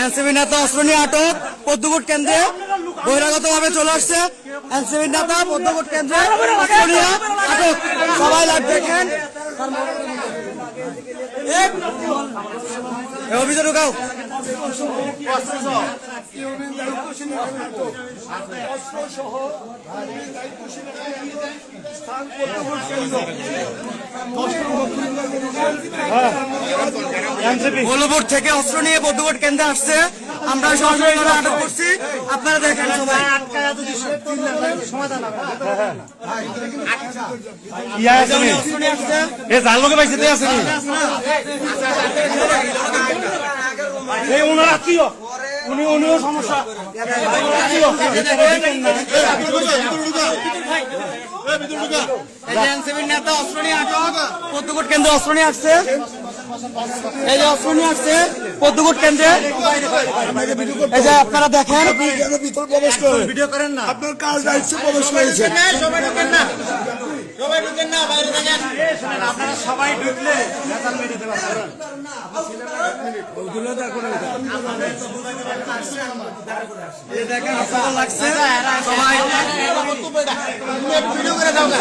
NCP নেতা অস্ত্র নিয়ে আটক পদ্মকোট কেন্দ্রে বহিরাগতভাবে চলে আসছে। এনসিপি নেতা পদ্মকোট কেন্দ্রে অস্ত্র নিয়ে আটক। সবাই লাইভ দেখেন। অভিযোগ ঢুকাও। গোলপুর থেকে অস্ত্র নিয়ে পদ্মকোট কেন্দ্রে আসছে। আমরা সরাসরি আটক করছি। আপনারা দেখেন সবাই। উনিও সমস্যা এনসিপির নেতা অস্ত্র নিয়ে আটক পদ্মকোট কেন্দ্রে অস্ত্র নিয়ে আসছে। এই যে অস্ত্র নিয়ে আসছে পদ্মকোট কেন্দ্রে। এই যে আপনারা দেখেন। কেন ভিতর প্রবেশ করেন? ভিডিও করেন না, আপনার কাজ দায়িত্ব প্রবেশ করেছে। সবাই ঢুকেন না, সবাই ঢুকেন না, বাইরে থাকেন। আপনারা সবাই ঢুকলে দেখেন আপনাদের লাগছে সবাই ভিডিও করে দাও না।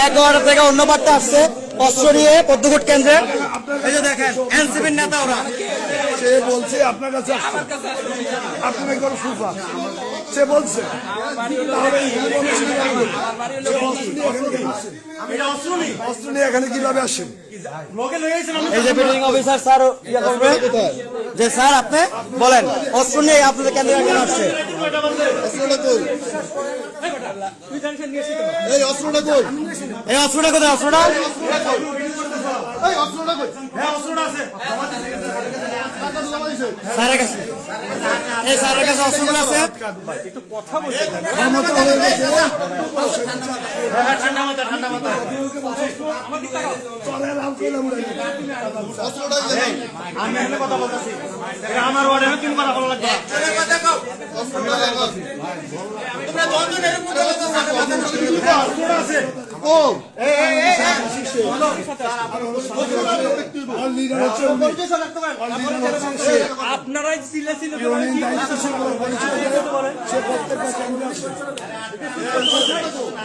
এক ওয়ার্ড থেকে অন্য পার্টে আসছে অস্ত্র নিয়ে পদ্মকোট কেন্দ্রে। এই যে দেখেন এনসিপির নেতা ওরা। সে বলছে আপনার কাছে আসছে, আপনার একবার সুফা সে বলছে তাহলে অস্ত্র নিয়ে এখানে কিভাবে আসেন? এই যে বিল্ডিং অফিসার স্যার ইয়ে করবে যে স্যার আপনি বলেন অস্ত্র নিয়ে আপনাদের কেন্দ্রে কেন আসছে? এই অস্ত্রটা কই? এই অস্ত্রটা কোথায়? অস্ত্রটা স্যারের কাছে। এই স্যারের কাছে অস্ত্রগুলো আছে। আমি এখানে কথা বলতেছি, আমার ওয়ার্ডে তিন কথা বলা লাগবে। আপনারাই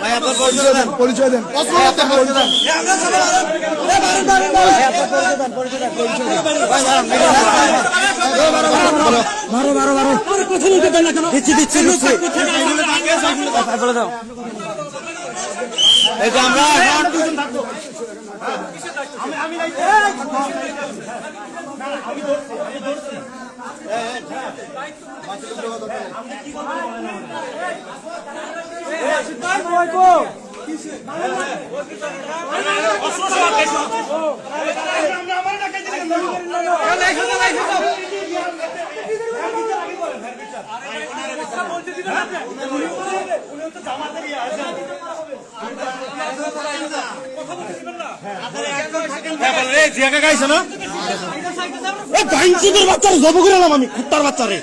ভাই আপনার পরিচয় দেন। পরিচয় দেন। দিচ্ছি বলে দাও। এই যে আমরা বাচ্চারে জব করে আমি কুত্তার বাচ্চারে